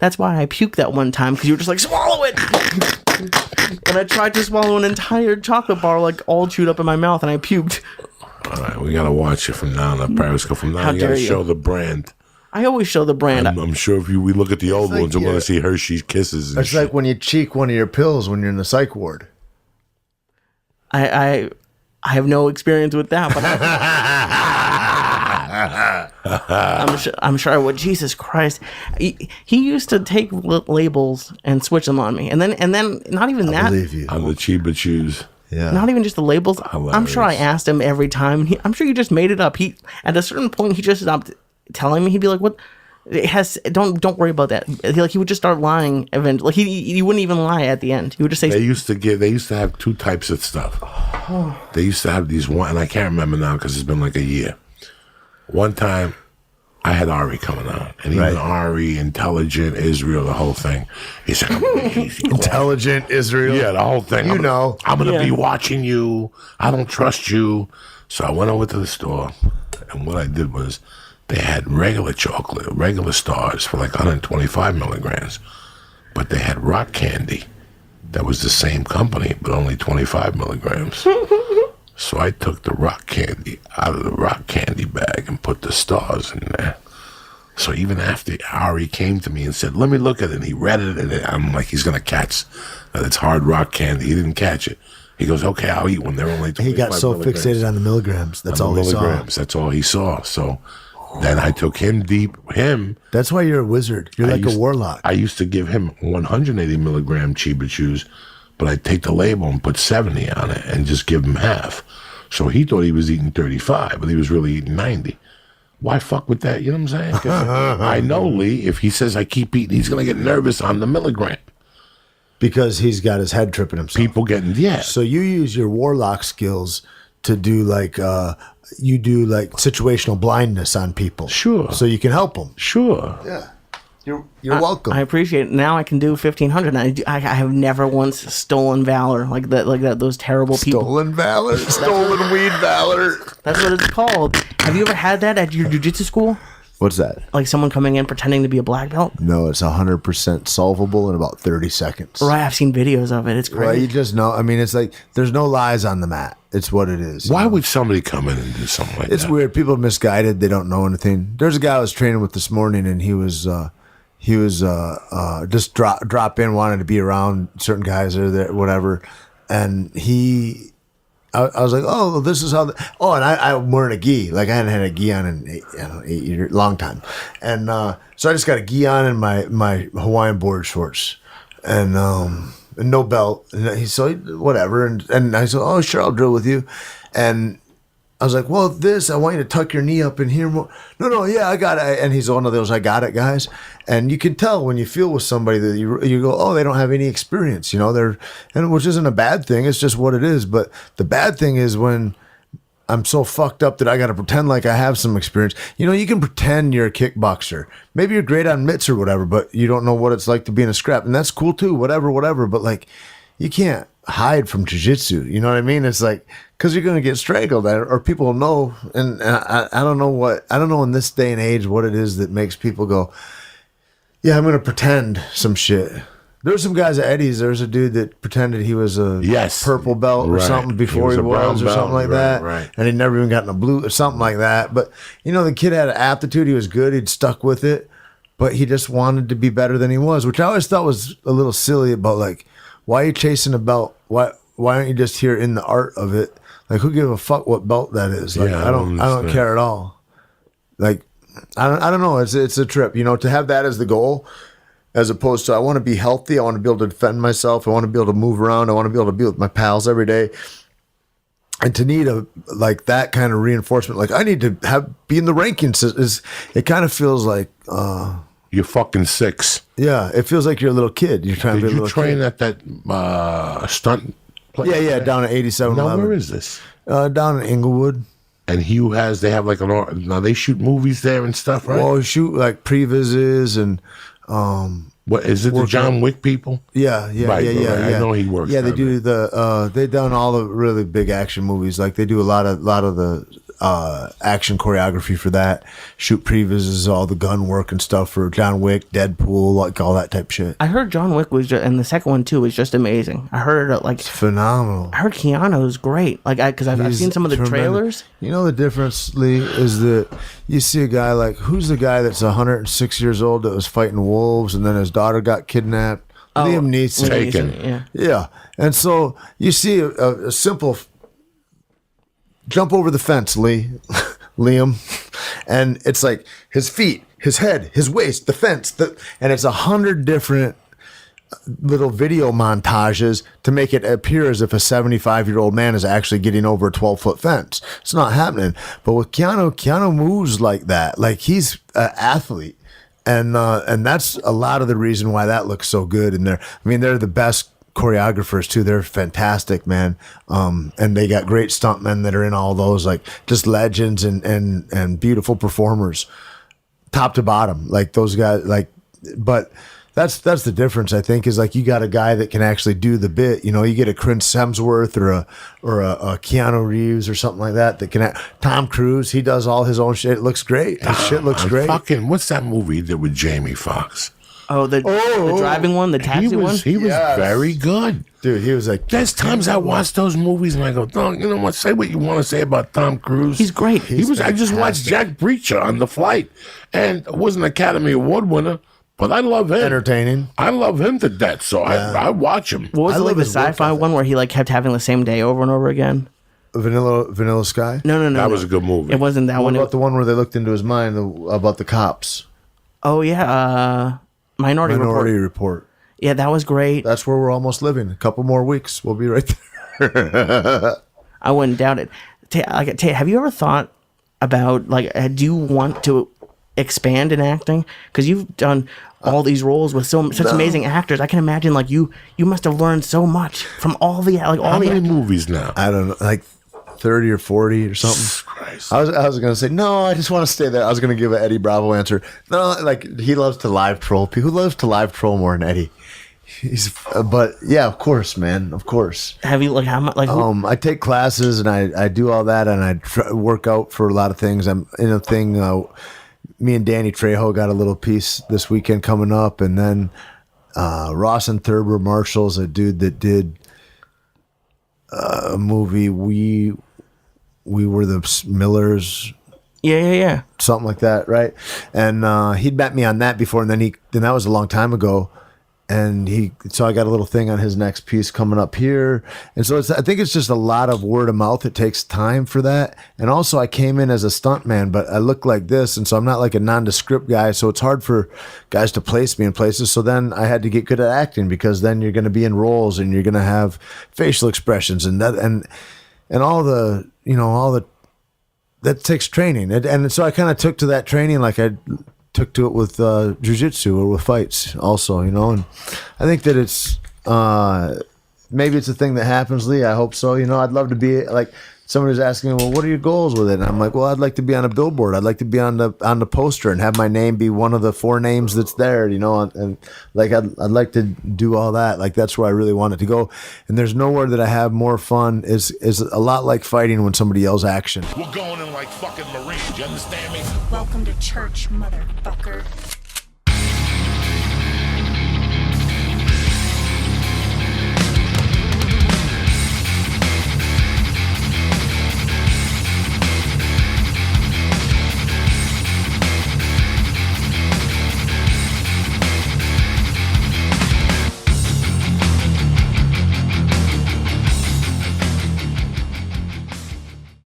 That's why I puked that one time, because you were just like, swallow it. And I tried to swallow an entire chocolate bar, like all chewed up in my mouth, and I puked. All right, we gotta watch it from now on. Periscope from now on. You gotta show the brand. I always show the brand. I'm sure if we look at the old ones, we're gonna see Hershey's Kisses. It's like when you cheek one of your pills when you're in the psych ward. I have no experience with that, but I'm sure I would. Jesus Christ, he used to take labels and switch them on me, and then not even that. Believe you. On the Chiba Chews. Yeah. Not even just the labels. Hilarious. I'm sure I asked him every time. I'm sure he just made it up. At a certain point he just stopped telling me. He'd be like, "What? It has. Don't worry about that." He would just start lying eventually. Like he wouldn't even lie at the end. He would just say. They used to have two types of stuff. They used to have these one, and I can't remember now because it's been like a year. One time, I had Ari coming on, and even Ari, intelligent Israel, the whole thing. He said, "Intelligent Israel." Yeah, the whole thing. I'm gonna be watching you. I don't trust you. So I went over to the store, and what I did was. They had regular chocolate, regular stars for like 125 milligrams, but they had rock candy that was the same company, but only 25 milligrams. So I took the rock candy out of the rock candy bag and put the stars in there. So even after Ari came to me and said, "Let me look at it," and he read it, and I'm like, he's gonna catch that it's hard rock candy. He didn't catch it. He goes, "Okay, I'll eat one. They're only 25 He got so milligrams. fixated on the milligrams. That's all he saw. That's all he saw. So. Then I took him deep. That's why you're a wizard. You're like a warlock. I used to give him 180 milligram Chiba Chews, but I'd take the label and put 70 on it and just give him half. So he thought he was eating 35, but he was really eating 90. Why fuck with that? You know what I'm saying? 'Cause I know Lee, if he says I keep eating, he's going to get nervous on the milligram. Because he's got his head tripping himself. People getting, So you use your warlock skills to do like situational blindness on people. Sure. So you can help them. Sure. Yeah. You're welcome. I appreciate it. Now I can do 1,500. I have never once stolen valor like that. Those terrible people. Stolen valor. Stolen weed valor. That's what it's called. Have you ever had that at your jiu-jitsu school? What's that? Like someone coming in pretending to be a black belt? No, it's 100% solvable in about 30 seconds. Right, I've seen videos of it. It's crazy. Right, you just know. I mean, it's like there's no lies on the mat. It's what it is. Why would somebody come in and do something like that? It's weird. People are misguided. They don't know anything. There's a guy I was training with this morning, and he was just drop in, wanted to be around certain guys or there, whatever, and I was like, oh, this is how. And I'm wearing a gi. Like I hadn't had a gi on in 8 years, long time, and so I just got a gi on and my Hawaiian board shorts, and no belt. And he said, whatever, and I said, oh, sure, I'll drill with you, and I was like, well, I want you to tuck your knee up in here more. No, yeah, I got it. And he's one of those, I got it, guys. And you can tell when you feel with somebody that you go, oh, they don't have any experience, and which isn't a bad thing. It's just what it is. But the bad thing is when I'm so fucked up that I got to pretend like I have some experience. You can pretend you're a kickboxer. Maybe you're great on mitts or whatever, but you don't know what it's like to be in a scrap. And that's cool too, whatever. But like, you can't hide from jiu-jitsu. You know what I mean? It's like, because you're going to get strangled or people will know. And I don't know in this day and age what it is that makes people go, yeah, I'm going to pretend some shit. There's some guys at Eddie's. There's a dude that pretended he was a purple belt or something before he was or something like that. Right. And he'd never even gotten a blue or something like that. But, the kid had an aptitude. He was good. He'd stuck with it. But he just wanted to be better than he was, which I always thought was a little silly about, like, why are you chasing a belt? Why aren't you just here in the art of it? Like, who gives a fuck what belt that is? Like, I don't care at all. Like, I don't know. It's a trip, to have that as the goal, as opposed to I want to be healthy. I want to be able to defend myself. I want to be able to move around. I want to be able to be with my pals every day. And to need that kind of reinforcement, like I need to be in the rankings. It kind of feels like you're fucking 6. Yeah, it feels like you're a little kid. You're trying to be a little kid. Did you train at that stunt place? Yeah, down at 87. Now, where is this? Down in Inglewood. And they have like now they shoot movies there and stuff, right? Well, shoot like pre-vises and what is it? The John Wick people? Yeah. I know he works. Yeah, they do they've done all the really big action movies. Like they do a lot of the action choreography for that. Shoot previses, all the gun work and stuff for John Wick, Deadpool, like all that type of shit. I heard John Wick was just, and the second one too was just amazing. I heard it like Phenomenal. I heard Keanu's great. Like because I've seen some of the trailers. You know the difference, Lee, is that you see a guy like, who's the guy that's 106 years old that was fighting wolves and then his daughter got kidnapped? Liam Neeson. Taken. Yeah. And so you see a simple jump over the fence, Liam. And it's like his feet, his head, his waist, the fence, and it's 100 different little video montages to make it appear as if a 75-year-old man is actually getting over a 12-foot fence. It's not happening. But with Keanu moves like that. Like he's an athlete. And that's a lot of the reason why that looks so good. And they're the best choreographers too. They're fantastic, man. And they got great stuntmen that are in all those, like just legends and beautiful performers, top to bottom. Like those guys, but that's the difference. I think is like you got a guy that can actually do the bit. You know, you get a Chris Hemsworth or a Keanu Reeves or something like that can. Tom Cruise, he does all his own shit. It looks great. His shit looks great. Fucking, what's that movie he did with Jamie Foxx? Oh, the driving one, the taxi one? He was very good. Dude, he was like... There's times I watch those movies and I go, "Dog, you know what? Say what you want to say about Tom Cruise. He's great. I just watched Jack Reacher on The Flight and was an Academy Award winner, but I love him. Entertaining. I love him to death, so I watch him. What was it, like the sci-fi one where he like kept having the same day over and over again? Vanilla Sky? No. That was a good movie. It wasn't that one. What about the one where they looked into his mind about the cops? Oh, yeah. Minority Report. Yeah, that was great. That's where we're almost living. A couple more weeks, we'll be right there. I wouldn't doubt it. Tait, have you ever thought about, like, do you want to expand in acting? Because you've done all these roles with such amazing actors. I can imagine, like, you must have learned so much from all the, like, all How the many movies now? I don't know, like 30 or 40 or something. Christ. I was going to say, no, I just want to stay there. I was going to give an Eddie Bravo answer. No, like, he loves to live troll. Who loves to live troll more than Eddie? But yeah, of course, man, of course. Have you, like, how much, like, I take classes and I do all that, and I work out for a lot of things. I'm in a thing. Me and Danny Trejo got a little piece this weekend coming up, and then Ross and Thurber Marshall's a dude that did a movie. We were the Millers. Yeah. Something like that, right? And he'd met me on that before, and then that was a long time ago. And so I got a little thing on his next piece coming up here. And so I think it's just a lot of word of mouth. It takes time for that. And also I came in as a stuntman, but I look like this. And so I'm not like a nondescript guy. So it's hard for guys to place me in places. So then I had to get good at acting, because then you're going to be in roles and you're going to have facial expressions and that, and all the, that takes training. And so I kind of took to that training like I took to it with jiu-jitsu or with fights also, and I think that it's maybe it's a thing that happens, Lee. I hope so. I'd love to be like, somebody was asking me, well, what are your goals with it? And I'm like, well, I'd like to be on a billboard. I'd like to be on the poster and have my name be one of the 4 names that's there, and like I'd like to do all that. Like that's where I really want it to go. And there's nowhere that I have more fun. Is a lot like fighting when somebody yells action. We're going in like fucking Marines, you understand me? Welcome to church, motherfucker.